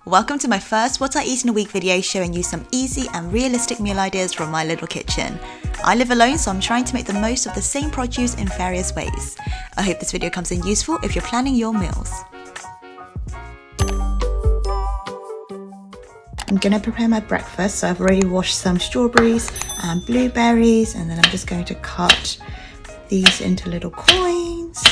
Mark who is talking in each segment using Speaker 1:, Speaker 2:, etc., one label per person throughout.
Speaker 1: Welcome to my first What I Eat in a Week video showing you some easy and realistic meal ideas from my little kitchen. I live alone, so I'm trying to make the most of the same produce in various ways. I hope this video comes in useful if you're planning your meals. I'm gonna prepare my breakfast, so I've already washed some strawberries and blueberries, and then I'm just going to cut these into little coins.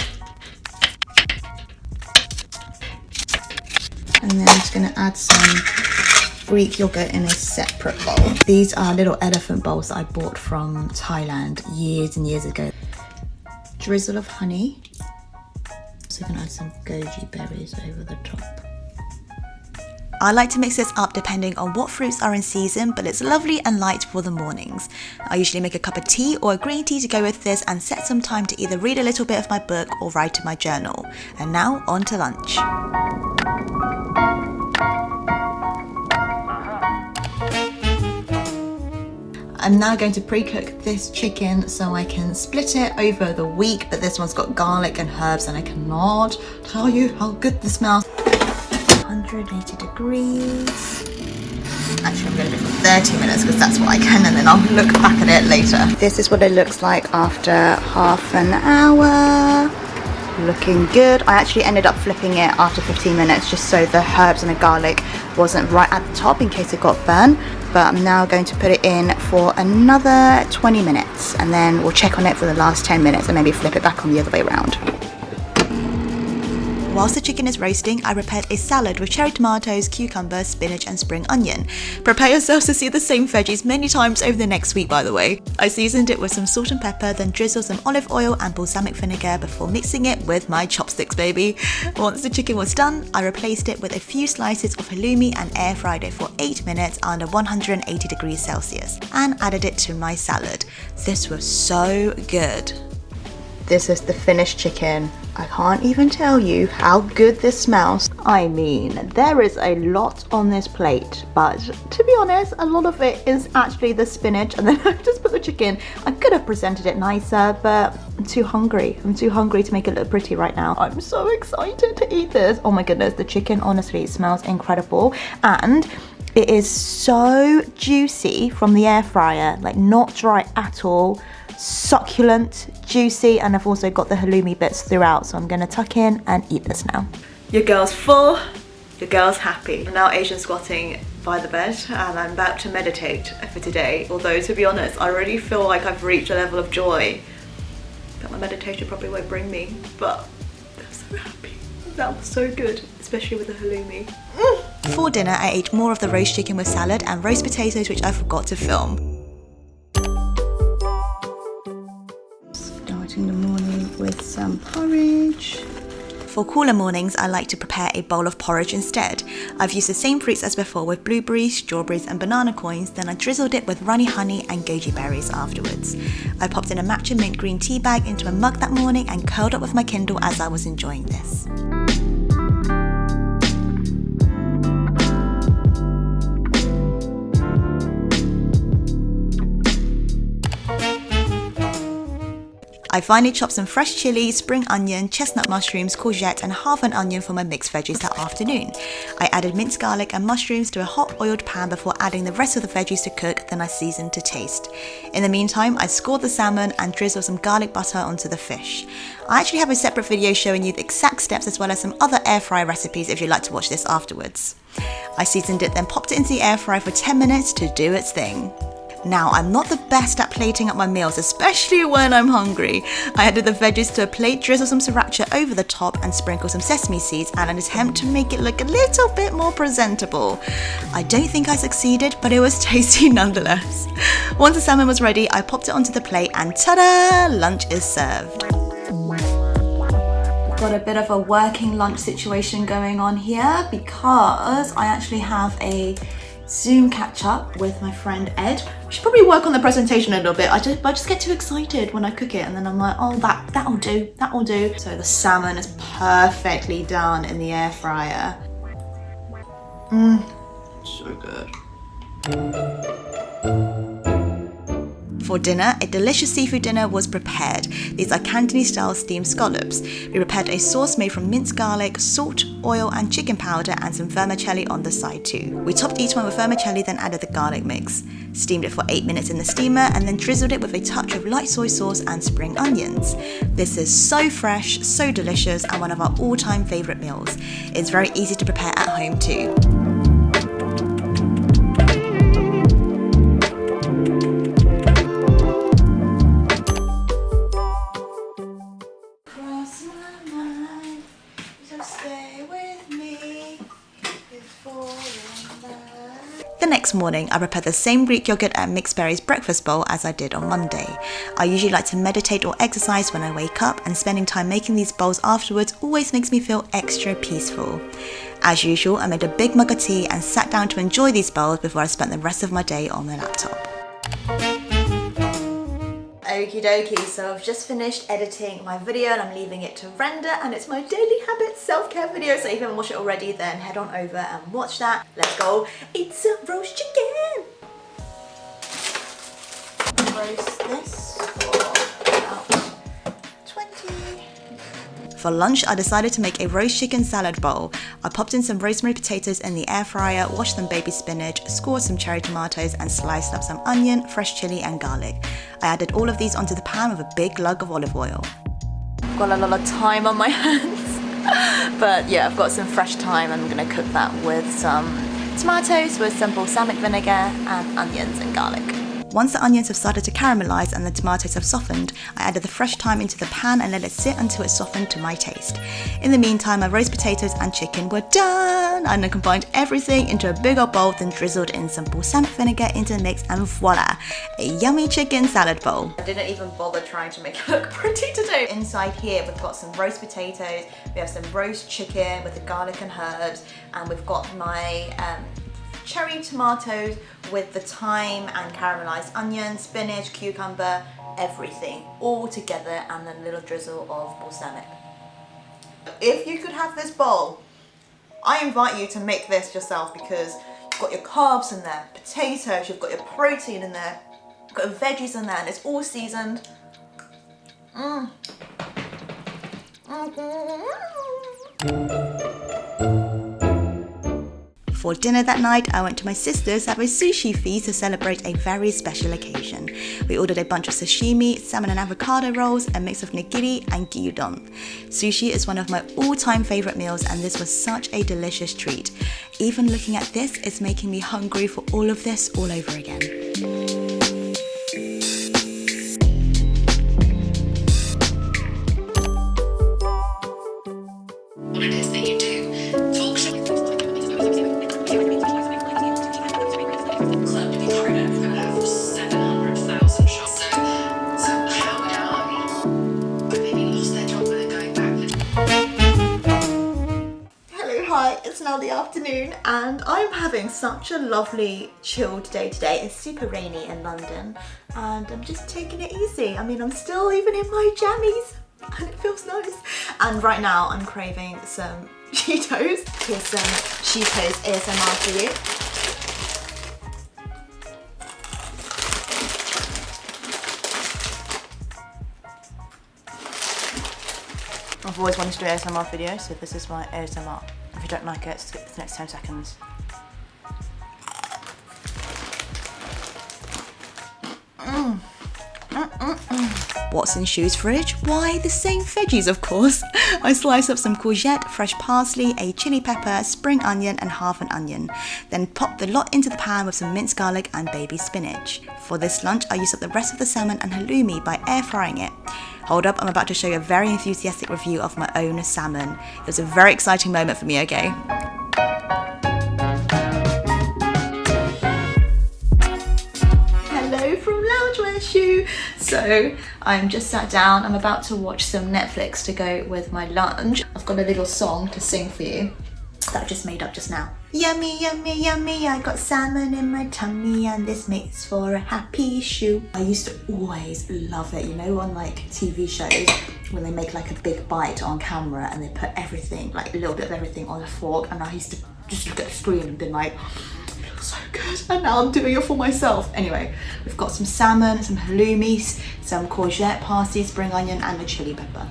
Speaker 1: And then I'm just going to add some Greek yogurt in a separate bowl. These are little elephant bowls that I bought from Thailand years and years ago. Drizzle of honey. So I'm going to add some goji berries over the top. I like to mix this up depending on what fruits are in season, but it's lovely and light for the mornings. I usually make a cup of tea or a green tea to go with this and set some time to either read a little bit of my book or write in my journal. And now on to lunch. I'm now going to pre-cook this chicken so I can split it over the week, but this one's got garlic and herbs and I cannot tell you how good this smells. 180 degrees. Actually, I'm going to do it for 30 minutes because that's what I can, and then I'll look back at it later. This is what it looks like after half an hour. Looking good. I actually ended up flipping it after 15 minutes just so the herbs and the garlic wasn't right at the top in case it got burnt. But I'm now going to put it in for another 20 minutes and then we'll check on it for the last 10 minutes and maybe flip it back on the other way around. Whilst the chicken is roasting, I prepared a salad with cherry tomatoes, cucumber, spinach and spring onion. Prepare yourselves to see the same veggies many times over the next week, by the way. I seasoned it with some salt and pepper, then drizzled some olive oil and balsamic vinegar before mixing it with my chopsticks, baby. Once the chicken was done, I replaced it with a few slices of halloumi and air fried it for 8 minutes under 180 degrees Celsius and added it to my salad. This was so good. This is the finished chicken. I can't even tell you how good this smells. I mean, there is a lot on this plate, but to be honest, a lot of it is actually the spinach, and then I just put the chicken. I could have presented it nicer, but I'm too hungry. I'm too hungry to make it look pretty right now. I'm so excited to eat this. Oh my goodness, the chicken honestly smells incredible, and it is so juicy from the air fryer, like not dry at all. Succulent, juicy, and I've also got the halloumi bits throughout, so I'm gonna tuck in and eat this now. Your girl's full, your girl's happy. I'm now Asian squatting by the bed and I'm about to meditate for today, although to be honest, I already feel like I've reached a level of joy that my meditation probably won't bring me, but I'm so happy. That was so good, especially with the halloumi. For dinner, I ate more of the roast chicken with salad and roast potatoes, which I forgot to film. In the morning with some porridge. For cooler mornings, I like to prepare a bowl of porridge instead. I've used the same fruits as before with blueberries, strawberries and banana coins, then I drizzled it with runny honey and goji berries afterwards. I popped in a matcha mint green tea bag into a mug that morning and curled up with my Kindle as I was enjoying this. I finally chopped some fresh chili, spring onion, chestnut mushrooms, courgette and half an onion for my mixed veggies that afternoon. I added minced garlic and mushrooms to a hot oiled pan before adding the rest of the veggies to cook, then I seasoned to taste. In the meantime, I scored the salmon and drizzled some garlic butter onto the fish. I actually have a separate video showing you the exact steps as well as some other air fryer recipes if you'd like to watch this afterwards. I seasoned it, then popped it into the air fryer for 10 minutes to do its thing. Now, I'm not the best at plating up my meals, especially when I'm hungry. I added the veggies to a plate, drizzled some sriracha over the top and sprinkled some sesame seeds in an attempt to make it look a little bit more presentable. I don't think I succeeded, but it was tasty nonetheless. Once the salmon was ready, I popped it onto the plate and ta-da! Lunch is served. Got a bit of a working lunch situation going on here because I actually have a Zoom catch up with my friend Ed. I should probably work on the presentation a little bit. I just get too excited when I cook it and then I'm like, oh, that'll do. So the salmon is perfectly done in the air fryer. So good. For dinner, a delicious seafood dinner was prepared. These are Cantonese style steamed scallops. We prepared a sauce made from minced garlic, salt, oil and chicken powder and some vermicelli on the side too. We topped each one with vermicelli, then added the garlic mix. Steamed it for 8 minutes in the steamer and then drizzled it with a touch of light soy sauce and spring onions. This is so fresh, so delicious and one of our all-time favourite meals. It's very easy to prepare at home too. The next morning, I prepared the same Greek yogurt and mixed berries breakfast bowl as I did on Monday. I usually like to meditate or exercise when I wake up, and spending time making these bowls afterwards always makes me feel extra peaceful. As usual, I made a big mug of tea and sat down to enjoy these bowls before I spent the rest of my day on the laptop. Okie dokie, so I've just finished editing my video and I'm leaving it to render, and it's my daily habits self-care video, so if you haven't watched it already then head on over and watch that. Let's go eat some roast chicken! Roast this for about 20. For lunch, I decided to make a roast chicken salad bowl. I popped in some rosemary potatoes in the air fryer, washed some baby spinach, scored some cherry tomatoes and sliced up some onion, fresh chilli and garlic. I added all of these onto the pan with a big lug of olive oil. I've got a lot of thyme on my hands, but yeah, I've got some fresh thyme and I'm going to cook that with some tomatoes with some balsamic vinegar and onions and garlic. Once the onions have started to caramelize and the tomatoes have softened, I added the fresh thyme into the pan and let it sit until it softened to my taste. In the meantime, my roast potatoes and chicken were done, and I combined everything into a big old bowl, then drizzled in some balsamic vinegar into the mix, and voila, a yummy chicken salad bowl. I didn't even bother trying to make it look pretty today. Inside here, we've got some roast potatoes, we have some roast chicken with the garlic and herbs, and we've got my cherry tomatoes with the thyme and caramelized onion, spinach, cucumber, everything all together, and then a little drizzle of balsamic. If you could have this bowl, I invite you to make this yourself, because you've got your carbs in there, potatoes, you've got your protein in there, you've got your veggies in there, and it's all seasoned. For dinner that night, I went to my sister's to have a sushi feast to celebrate a very special occasion. We ordered a bunch of sashimi, salmon and avocado rolls, a mix of nigiri and gyudon. Sushi is one of my all-time favourite meals, and this was such a delicious treat. Even looking at this is making me hungry for all of this all over again.
Speaker 2: What it is that you do. Talk show. Club to be part of. We're gonna have 700,000 shops. So how would I maybe lost their job, but they're going back?
Speaker 1: Hello, hi, it's now the afternoon and I'm having such a lovely chilled day today. It's super rainy in London and I'm just taking it easy. I mean, I'm still even in my jammies and it feels nice. And right now I'm craving some Cheetos. Here's some Cheetos ASMR for you. I've always wanted to do an ASMR video, so this is my ASMR. If you don't like it, skip the next 10 seconds. What's in Shu's fridge? Why, the same veggies, of course. I sliced up some courgette, fresh parsley, a chili pepper, spring onion and half an onion. Then popped the lot into the pan with some minced garlic and baby spinach. For this lunch, I used up the rest of the salmon and halloumi by air frying it. Hold up, I'm about to show you a very enthusiastic review of my own salmon. It was a very exciting moment for me, okay? Hello from Loungewear Shu. So I'm just sat down, I'm about to watch some Netflix to go with my lunch. I've got a little song to sing for you that I just made up just now. Yummy, yummy, yummy, I got salmon in my tummy and this makes for a happy Shu. I used to always love it, you know, on like TV shows when they make like a big bite on camera and they put everything, like a little bit of everything on a fork, and I used to just look at the screen and be like, so good. good. And now I'm doing it for myself. Anyway, we've got some salmon, some halloumis, some courgette, parsley, spring onion, and a chili pepper.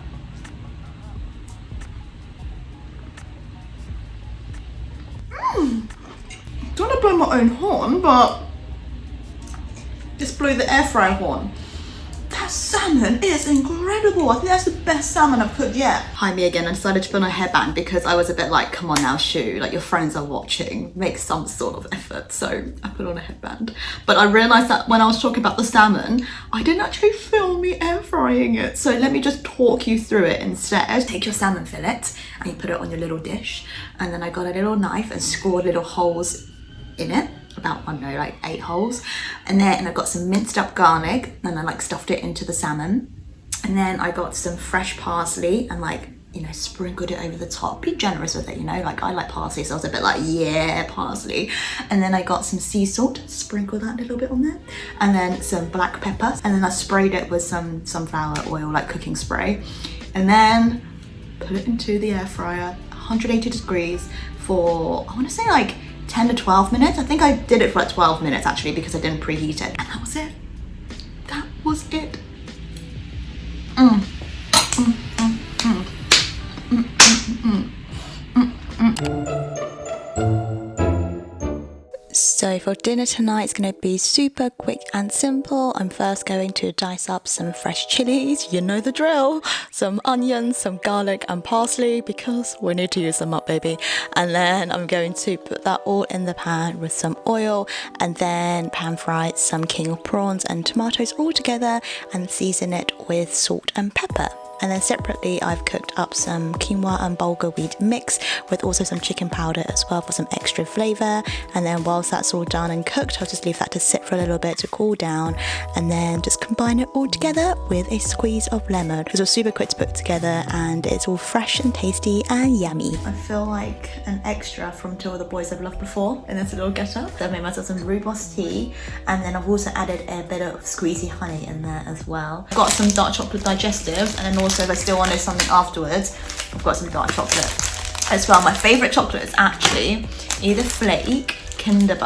Speaker 1: Don't want to blow my own horn, but just blow the air fryer horn. That salmon is incredible. I think that's the best salmon I've cooked yet. Hi, me again. I decided to put on a headband because I was a bit like, come on now, Shu, like your friends are watching, make some sort of effort. So I put on a headband. But I realized that when I was talking about the salmon, I didn't actually film me air frying it. So let me just talk you through it instead. Take your salmon fillet and you put it on your little dish. And then I got a little knife and scored little holes in it. About, I don't know, like 8 holes. And then I got some minced up garlic and I like stuffed it into the salmon. And then I got some fresh parsley and like, you know, sprinkled it over the top. Be generous with it, you know, like I like parsley, so I was a bit like, yeah, parsley. And then I got some sea salt, sprinkle that a little bit on there. And then some black pepper. And then I sprayed it with some sunflower oil, like cooking spray. And then put it into the air fryer, 180 degrees for, I want to say like 10 to 12 minutes. I think I did it for like 12 minutes actually because I didn't preheat it. And that was it. That was it. So for dinner tonight, it's going to be super quick and simple. I'm first going to dice up some fresh chilies, you know the drill, some onions, some garlic and parsley because we need to use them up, baby. And then I'm going to put that all in the pan with some oil and then pan fry some king prawns and tomatoes all together and season it with salt and pepper. And then separately, I've cooked up some quinoa and bulgur wheat mix with also some chicken powder as well for some extra flavour. And then whilst that's all done and cooked, I'll just leave that to sit for a little bit to cool down and then just combine it all together with a squeeze of lemon. It was super quick to put together and it's all fresh and tasty and yummy. I feel like an extra from Two of the Boys I've Loved Before in this little get-up. So I've made myself some rooibos tea and then I've also added a bit of squeezy honey in there as well. I've got some dark chocolate digestives and then also if I still wanted something afterwards, I've got some dark chocolate as well. My favourite chocolate is actually either flake, Kinder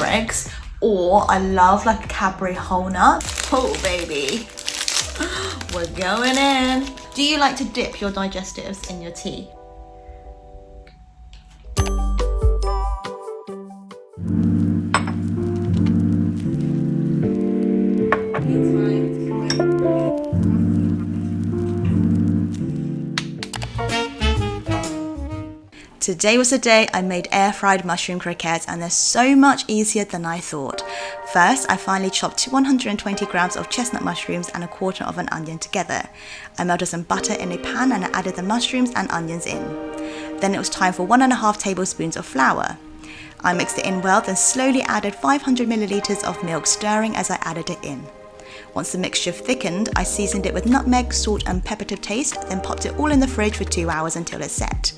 Speaker 1: Eggs, or I love like a Cadbury whole nut. Oh baby, we're going in. Do you like to dip your digestives in your tea? Today was the day I made air-fried mushroom croquettes and they're so much easier than I thought. First, I finally chopped 120 grams of chestnut mushrooms and a quarter of an onion together. I melted some butter in a pan and I added the mushrooms and onions in. Then it was time for 1.5 tablespoons of flour. I mixed it in well, then slowly added 500 milliliters of milk, stirring as I added it in. Once the mixture thickened, I seasoned it with nutmeg, salt and pepper to taste, then popped it all in the fridge for 2 hours until it's set.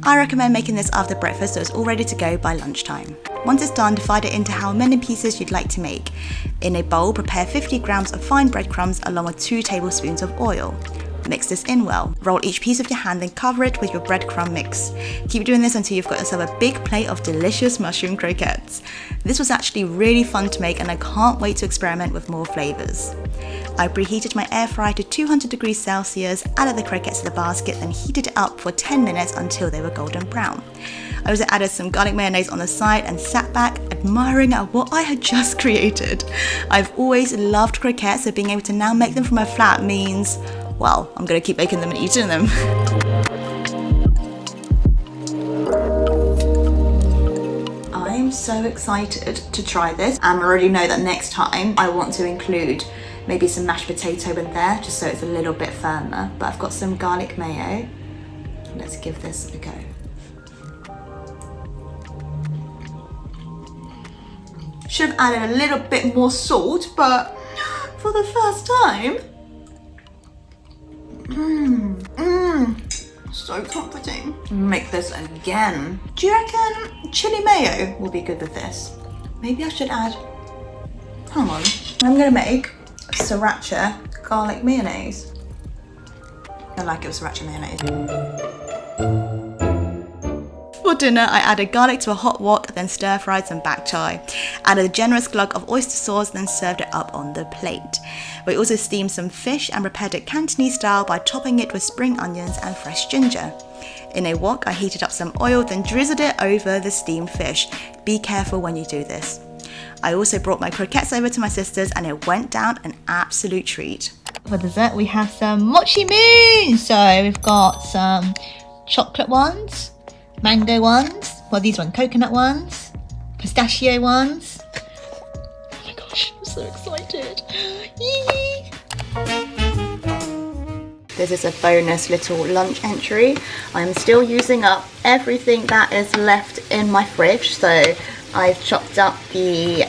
Speaker 1: I recommend making this after breakfast so it's all ready to go by lunchtime. Once it's done, divide it into how many pieces you'd like to make. In a bowl, prepare 50 grams of fine breadcrumbs along with 2 tablespoons of oil. Mix this in well. Roll each piece of your hand and cover it with your breadcrumb mix. Keep doing this until you've got yourself a big plate of delicious mushroom croquettes. This was actually really fun to make and I can't wait to experiment with more flavours. I preheated my air fryer to 200 degrees Celsius, added the croquettes to the basket, then heated it up for 10 minutes until they were golden brown. I also added some garlic mayonnaise on the side and sat back admiring at what I had just created. I've always loved croquettes, so being able to now make them from my flat means, well, I'm gonna keep making them and eating them. I'm so excited to try this and I already know that next time I want to include maybe some mashed potato in there just so it's a little bit firmer. But I've got some garlic mayo. Let's give this a go. Should have added a little bit more salt, but for the first time, so comforting. Make this again. Do you reckon chili mayo will be good with this? Maybe I should add, hang on. I'm gonna make sriracha garlic mayonnaise. I like it with sriracha mayonnaise. For dinner, I added garlic to a hot wok, then stir-fried some bak choy. Added a generous glug of oyster sauce, then served it up on the plate. We also steamed some fish and prepared it Cantonese style by topping it with spring onions and fresh ginger. In a wok, I heated up some oil, then drizzled it over the steamed fish. Be careful when you do this. I also brought my croquettes over to my sisters and it went down an absolute treat. For dessert, we have some mochi moon. So we've got some chocolate ones, mango ones, well these ones, coconut ones, pistachio ones. Oh my gosh, I'm so excited. Yee! This is a bonus little lunch entry. I'm still using up everything that is left in my fridge. So I've chopped up the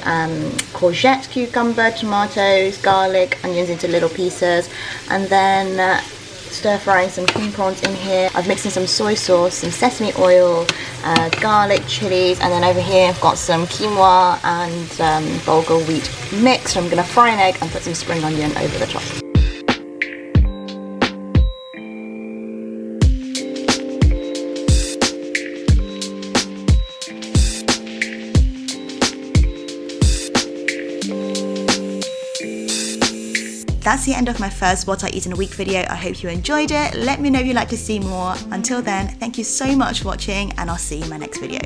Speaker 1: courgette, cucumber, tomatoes, garlic, onions into little pieces, and then stir frying some cream prawns in here. I've mixed in some soy sauce, some sesame oil, garlic, chilies, and then over here I've got some quinoa and bulgur wheat mix. So I'm going to fry an egg and put some spring onion over the top. That's the end of my first What I Eat in a Week video. I hope you enjoyed it. Let me know if you'd like to see more. Until then, thank you so much for watching and I'll see you in my next video.